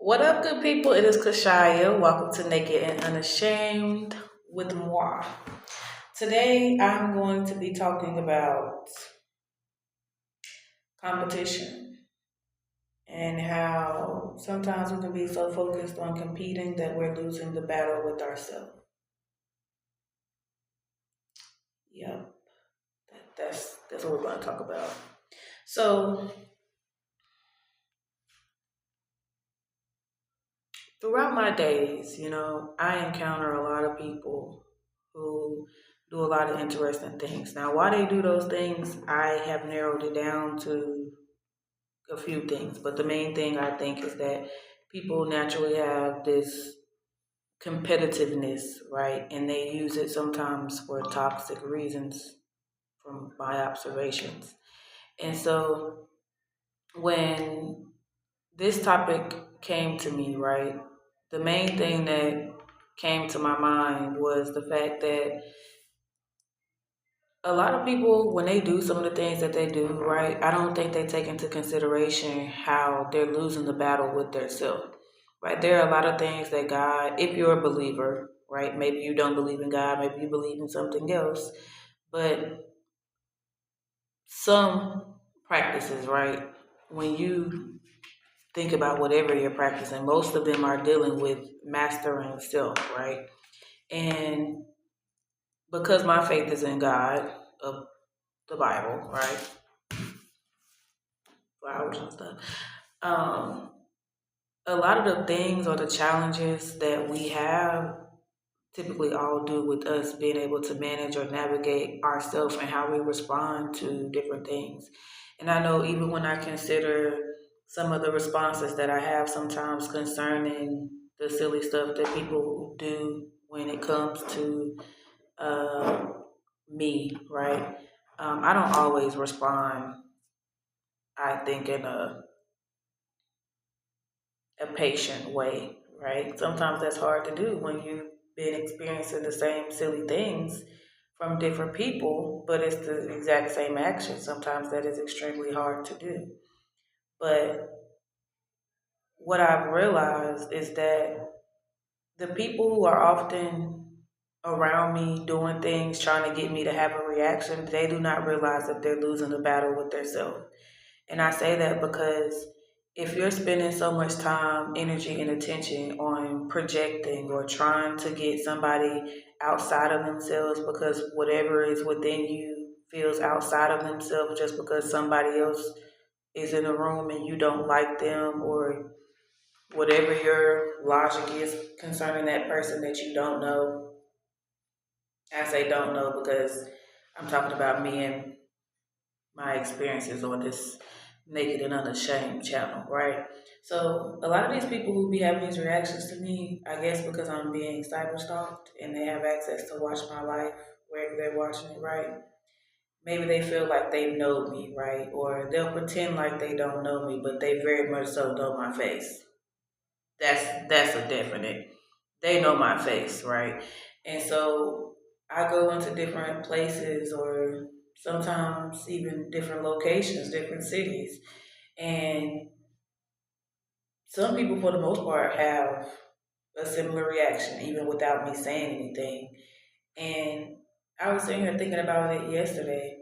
What up, good people? It is Kashyá. Welcome to Naked and Unashamed with moi. Today, I'm going to be talking about competition and how sometimes we can be so focused on competing that we're losing the battle with ourselves. Yep, that's what we're going to talk about. So, throughout my days, I encounter a lot of people who do a lot of interesting things. Now, why they do those things, I have narrowed it down to a few things. But the main thing I think is that people naturally have this competitiveness, right? And they use it sometimes for toxic reasons from my observations. And so when this topic came to me, right, the main thing that came to my mind was the fact that a lot of people, when they do some of the things that they do, right, I don't think they take into consideration how they're losing the battle with their self, right? There are a lot of things that God, if you're a believer, right, maybe you don't believe in God, maybe you believe in something else, but some practices, right, when you think about whatever you're practicing, most of them are dealing with mastering self, right? And because my faith is in God, of the Bible, right? Flowers and stuff. Um, a lot of the things or the challenges that we have typically all do with us being able to manage or navigate ourselves and how we respond to different things. And I know even when I consider some of the responses that I have sometimes concerning the silly stuff that people do when it comes to uh, me, right? I don't always respond, I think, in a patient way, right? Sometimes that's hard to do when you've been experiencing the same silly things from different people, but it's the exact same action. Sometimes that is extremely hard to do. But what I've realized is that the people who are often around me doing things, trying to get me to have a reaction, they do not realize that they're losing the battle with themselves. And I say that because if you're spending so much time, energy, and attention on projecting or trying to get somebody outside of themselves because whatever is within you feels outside of themselves just because somebody else is in a room and you don't like them or whatever your logic is concerning that person that you don't know. I say don't know because I'm talking about me and my experiences on this Naked and Unashamed channel, right? So a lot of these people who be having these reactions to me, I guess because I'm being cyber stalked and they have access to watch my life wherever they're watching it, right? Maybe they feel like they know me, right? Or they'll pretend like they don't know me, but they very much so know my face. That's a definite. They know my face, right? And so I go into different places or sometimes even different locations, different cities, and some people for the most part have a similar reaction, even without me saying anything. And I was sitting here thinking about it yesterday,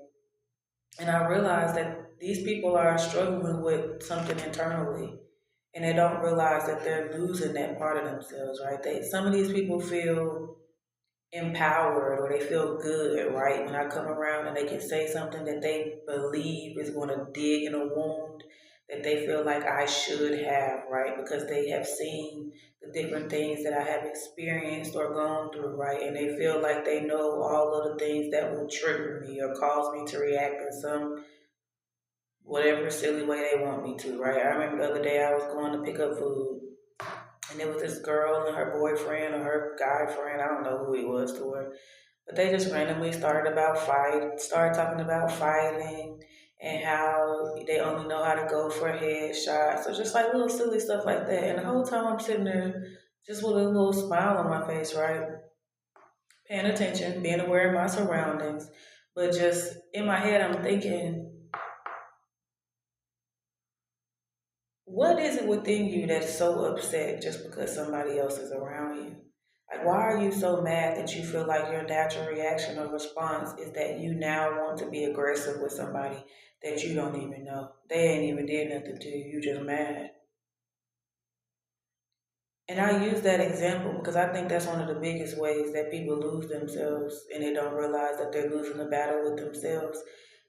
and I realized that these people are struggling with something internally and they don't realize that they're losing that part of themselves, right? Some of these people feel empowered or they feel good, right? When I come around and they can say something that they believe is going to dig in a wound that they feel like I should have, right? Because they have seen the different things that I have experienced or gone through, right? And they feel like they know all of the things that will trigger me or cause me to react in some whatever silly way they want me to, right? I remember the other day I was going to pick up food and there was this girl and her boyfriend or her guy friend, I don't know who he was to her, but they just randomly started talking about fighting and how they only know how to go for headshots. So just like little silly stuff like that. And the whole time I'm sitting there just with a little smile on my face, right? Paying attention, being aware of my surroundings. But just in my head I'm thinking, what is it within you that's so upset just because somebody else is around you? Like, why are you so mad that you feel like your natural reaction or response is that you now want to be aggressive with somebody that you don't even know? They ain't even did nothing to you, you just mad. And I use that example because I think that's one of the biggest ways that people lose themselves and they don't realize that they're losing the battle with themselves.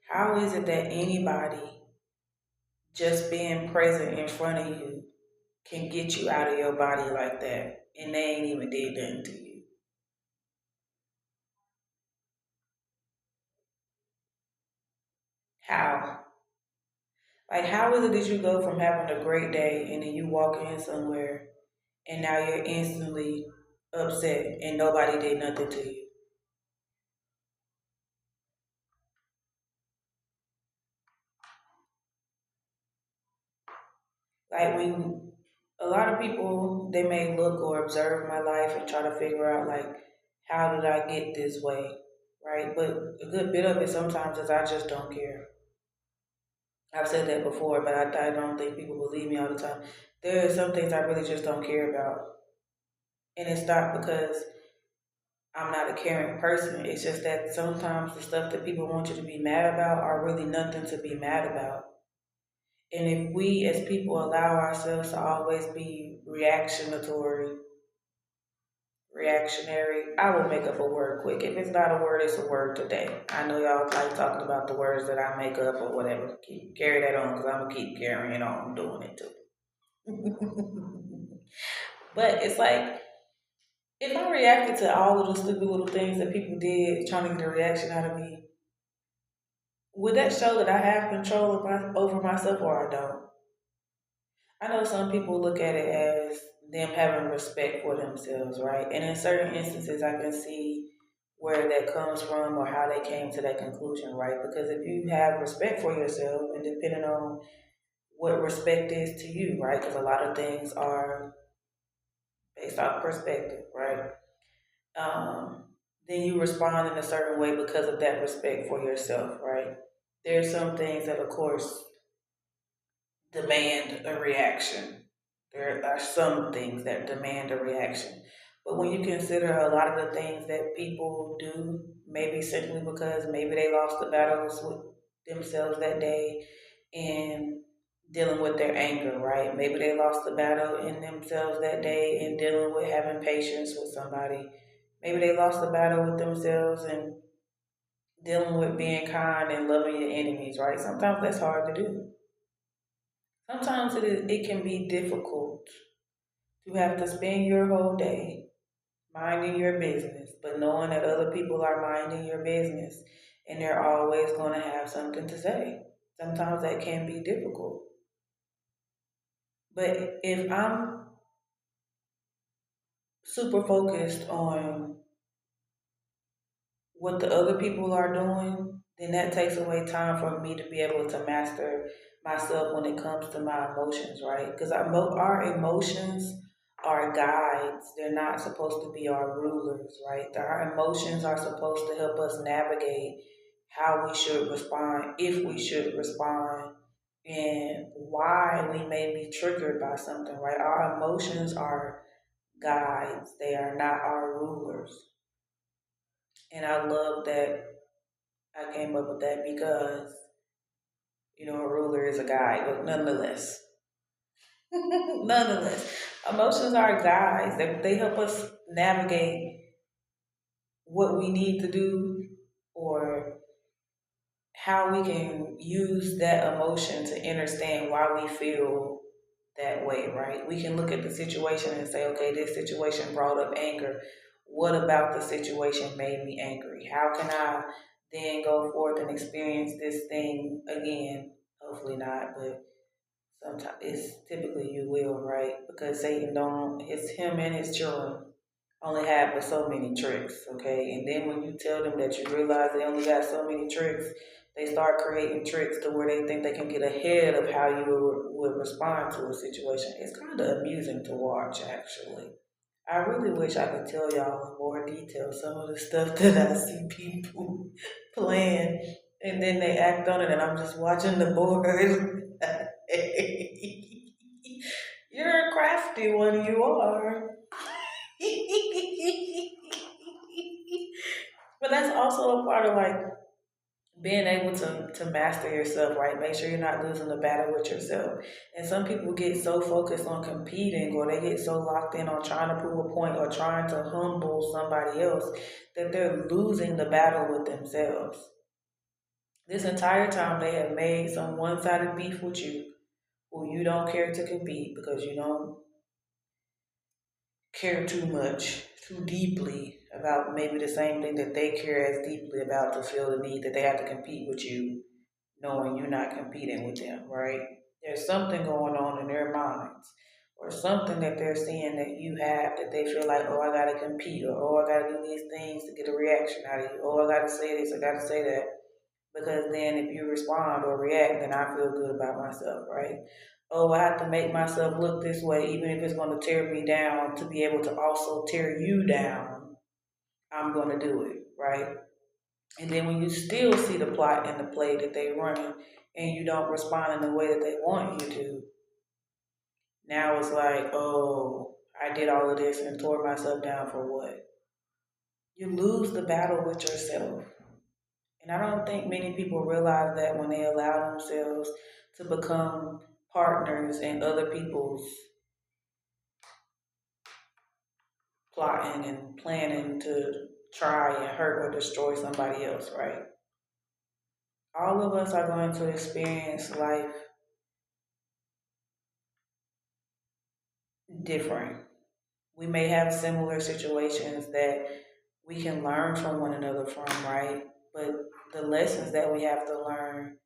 How is it that anybody just being present in front of you can get you out of your body like that and they ain't even did nothing to you? How? Like, how is it that you go from having a great day and then you walk in somewhere and now you're instantly upset and nobody did nothing to you? Like, when a lot of people, they may look or observe my life and try to figure out, like, how did I get this way, right? But a good bit of it sometimes is I just don't care. I've said that before, but I don't think people believe me all the time. There are some things I really just don't care about. And it's not because I'm not a caring person. It's just that sometimes the stuff that people want you to be mad about are really nothing to be mad about. And if we as people allow ourselves to always be reactionary, I will make up a word quick. If it's not a word, it's a word today. I know y'all like talking about the words that I make up or whatever. Keep carry that on because I'm gonna keep carrying on doing it too. But it's like if I reacted to all of the stupid little things that people did trying to get a reaction out of me, would that show that I have control over myself or I don't? I know some people look at it as them having respect for themselves, right? And in certain instances, I can see where that comes from or how they came to that conclusion, right? Because if you have respect for yourself, and depending on what respect is to you, right? Because a lot of things are based off perspective, right? Um, then you respond in a certain way because of that respect for yourself, right? There's some things that, of course, demand a reaction. There are some things that demand a reaction. But when you consider a lot of the things that people do, maybe simply because maybe they lost the battles with themselves that day and dealing with their anger, right? Maybe they lost the battle in themselves that day and dealing with having patience with somebody. Maybe they lost the battle with themselves and dealing with being kind and loving your enemies, right? Sometimes that's hard to do. Sometimes it can be difficult to have to spend your whole day minding your business, but knowing that other people are minding your business and they're always going to have something to say. Sometimes that can be difficult. But if I'm super focused on what the other people are doing, then that takes away time for me to be able to master myself when it comes to my emotions, right? Because our emotions are guides. They're not supposed to be our rulers, right? Our emotions are supposed to help us navigate how we should respond, if we should respond, and why we may be triggered by something, right? Our emotions are guides. They are not our rulers. And I love that I came up with that because, a ruler is a guide, but nonetheless, nonetheless, emotions are guides. They help us navigate what we need to do or how we can use that emotion to understand why we feel that way, right? We can look at the situation and say, okay, this situation brought up anger. What about the situation made me angry? How can I then go forth and experience this thing again? Hopefully not, but sometimes it's typically you will, right? Because Satan don't, it's him and his children only have but so many tricks, okay? And then when you tell them that you realize they only got so many tricks, they start creating tricks to where they think they can get ahead of how you would respond to a situation. It's kind of amusing to watch, actually. I really wish I could tell y'all in more detail some of the stuff that I see people plan, and then they act on it, and I'm just watching the board. crafty one you are. But that's also a part of like being able to master yourself, right? Make sure you're not losing the battle with yourself. And some people get so focused on competing, or they get so locked in on trying to prove a point or trying to humble somebody else, that they're losing the battle with themselves. This entire time they have made some one-sided beef with you, who you don't care to compete because you don't care too much, too deeply about maybe the same thing that they care as deeply about, to feel the need that they have to compete with you, knowing you're not competing with them, right? There's something going on in their minds, or something that they're seeing that you have, that they feel like, oh, I gotta compete, or oh, I gotta do these things to get a reaction out of you, oh, I gotta say this, I gotta say that. Because then if you respond or react, then I feel good about myself, right? Oh, I have to make myself look this way, even if it's going to tear me down, to be able to also tear you down. I'm going to do it, right? And then when you still see the plot and the play that they run, and you don't respond in the way that they want you to, now it's like, oh, I did all of this and tore myself down for what? You lose the battle with yourself. And I don't think many people realize that when they allow themselves to become partners in other people's plotting and planning to try and hurt or destroy somebody else, right? All of us are going to experience life different. We may have similar situations that we can learn from one another from, right? But the lessons that we have to learn,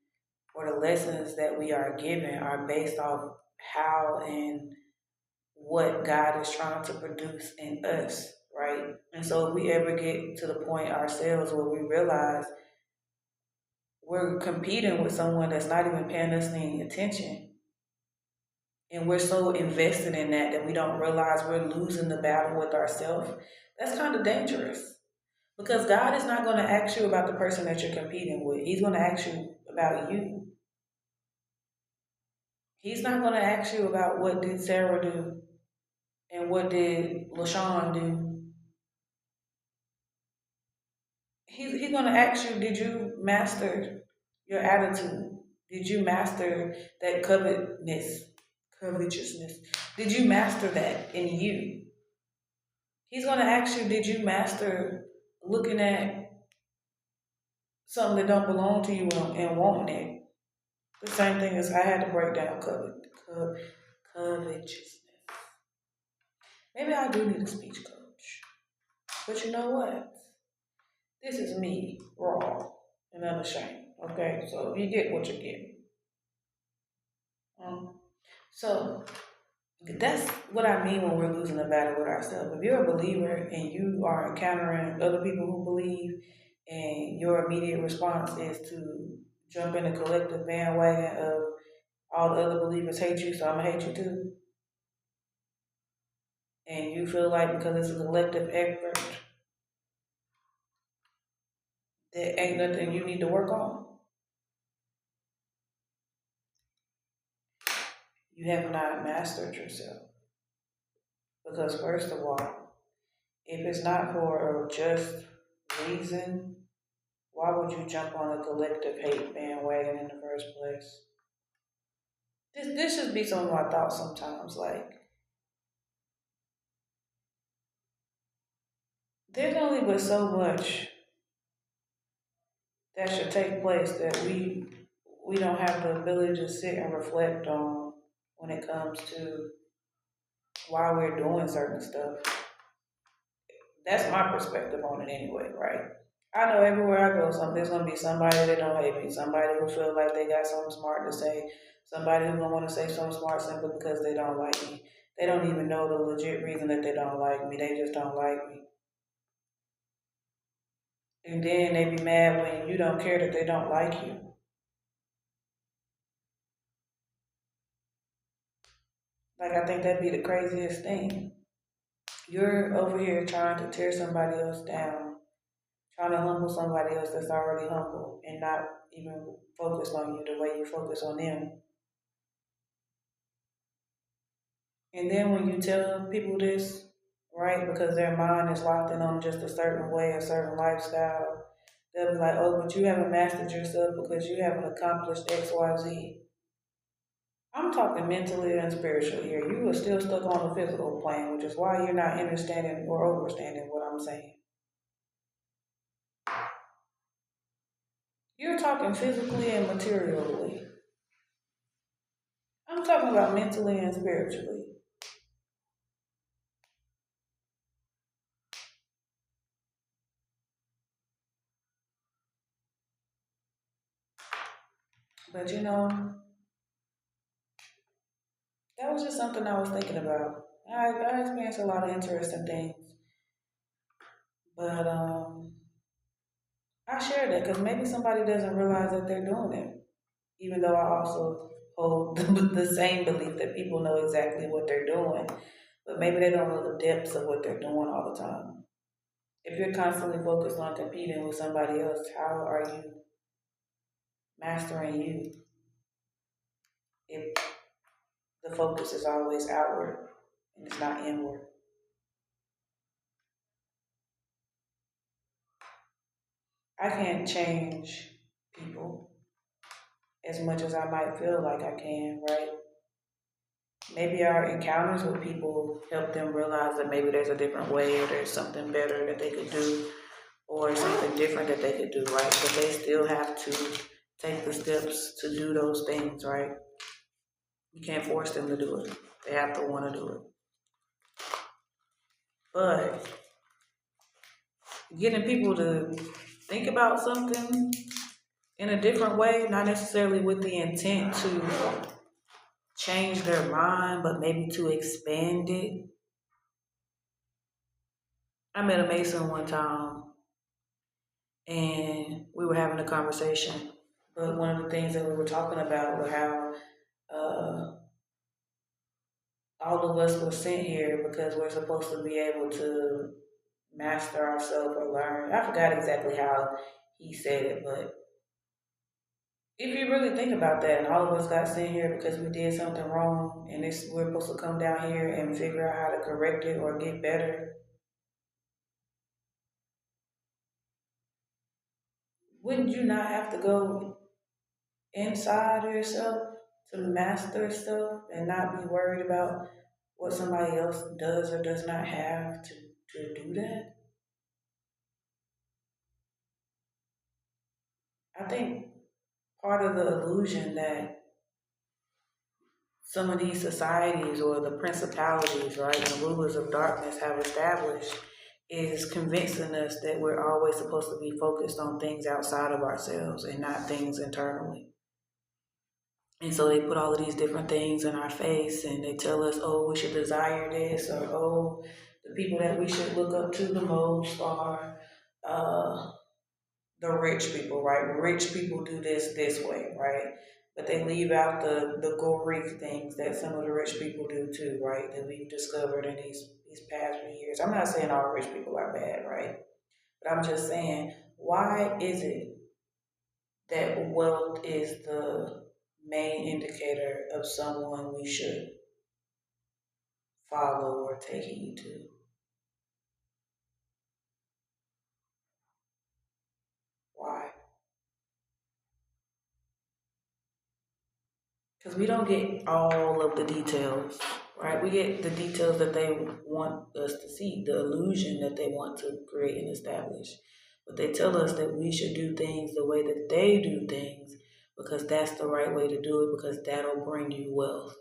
or the lessons that we are given, are based off how and what God is trying to produce in us, right? And so if we ever get to the point ourselves where we realize we're competing with someone that's not even paying us any attention, and we're so invested in that that we don't realize we're losing the battle with ourselves, that's kind of dangerous. Because God is not going to ask you about the person that you're competing with. He's going to ask you about you. He's not going to ask you about what did Sarah do and what did LaShawn do. He's going to ask you, did you master your attitude? Did you master that covetousness? Did you master that in you? He's going to ask you, did you master looking at something that don't belong to you and wanting it? The same thing as I had to break down covetousness. Maybe I do need a speech coach. But you know what? This is me, raw and unashamed. Okay, so you get what you get. So that's what I mean when we're losing the battle with ourselves. If you're a believer and you are encountering other people who believe, and your immediate response is to jump in the collective bandwagon of all the other believers hate you, so I'm gonna hate you too, and you feel like because it's a collective effort, there ain't nothing you need to work on, you have not mastered yourself. Because first of all, if it's not for a just reason, why would you jump on a collective hate bandwagon in the first place? This should be some of my thoughts sometimes. Like, there's only but so much that should take place that we don't have the ability to sit and reflect on when it comes to why we're doing certain stuff. That's my perspective on it anyway, right? I know everywhere I go, there's gonna be somebody that don't hate me, somebody who feel like they got something smart to say, somebody who gonna want to say something smart simply because they don't like me. They don't even know the legit reason that they don't like me. They just don't like me. And then they be mad when you don't care that they don't like you. Like, I think that'd be the craziest thing. You're over here trying to tear somebody else down, trying to humble somebody else that's already humble, and not even focus on you the way you focus on them. And then when you tell people this, right, because their mind is locked in on just a certain way, a certain lifestyle, they'll be like, oh, but you haven't mastered yourself because you haven't accomplished X, Y, Z. I'm talking mentally and spiritually here. You are still stuck on the physical plane, which is why you're not understanding or overstanding what I'm saying. You're talking physically and materially. I'm talking about mentally and spiritually. But that was just something I was thinking about. I experienced a lot of interesting things, but I share that because maybe somebody doesn't realize that they're doing it. Even though I also hold the same belief that people know exactly what they're doing, but maybe they don't know the depths of what they're doing all the time. If you're constantly focused on competing with somebody else, how are you mastering you if the focus is always outward and it's not inward? I can't change people as much as I might feel like I can, right? Maybe our encounters with people help them realize that maybe there's a different way or there's something better that they could do or something different that they could do, right? But they still have to take the steps to do those things, right? You can't force them to do it. They have to want to do it. But getting people to think about something in a different way, not necessarily with the intent to change their mind, but maybe to expand it. I met a Mason one time and we were having a conversation. But one of the things that we were talking about was how uh, all of us were sent here because we're supposed to be able to master ourselves or learn. I forgot exactly how he said it, but if you really think about that, and all of us got sent here because we did something wrong, and we're supposed to come down here and figure out how to correct it or get better, wouldn't you not have to go inside of yourself to master stuff and not be worried about what somebody else does or does not have to do that? I think part of the illusion that some of these societies or the principalities, right, the rulers of darkness have established is convincing us that we're always supposed to be focused on things outside of ourselves and not things internally. And so they put all of these different things in our face and they tell us, oh, we should desire this, or oh, the people that we should look up to the most are uh, the rich people, right? Rich people do this way, right? But they leave out the gory things that some of the rich people do too, right? That we've discovered in these past few years. I'm not saying all rich people are bad, right? But I'm just saying, why is it that wealth is the main indicator of someone we should follow or take heed to? Why? Because we don't get all of the details, right? We get the details that they want us to see, the illusion that they want to create and establish. But they tell us that we should do things the way that they do things because that's the right way to do it because that'll bring you wealth.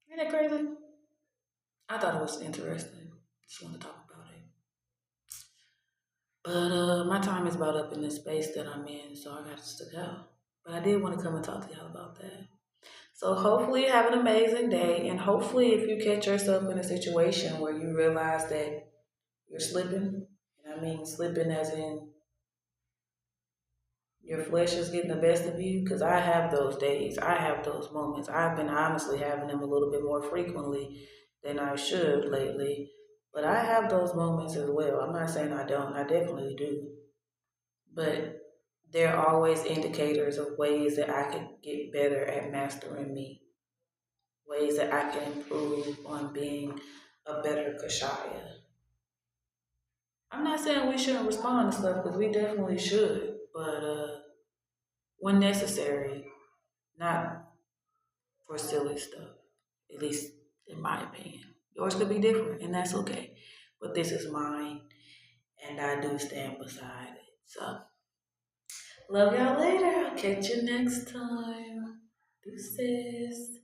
Isn't that crazy? I thought it was interesting. Just want to talk about it. But my time is about up in the space that I'm in, so I got to go. But I did want to come and talk to y'all about that. So hopefully you have an amazing day, and hopefully if you catch yourself in a situation where you realize that you're slipping, and I mean slipping as in your flesh is getting the best of you, because I have those days, I have those moments. I've been honestly having them a little bit more frequently than I should lately, but I have those moments as well. I'm not saying I don't, I definitely do. But There are always indicators of ways that I can get better at mastering me, ways that I can improve on being a better Kashyá. I'm not saying we shouldn't respond to stuff because we definitely should, but when necessary, not for silly stuff. At least in my opinion. Yours could be different, and that's okay. But this is mine, and I do stand beside it. So, love y'all later. I'll catch you next time. Deuces.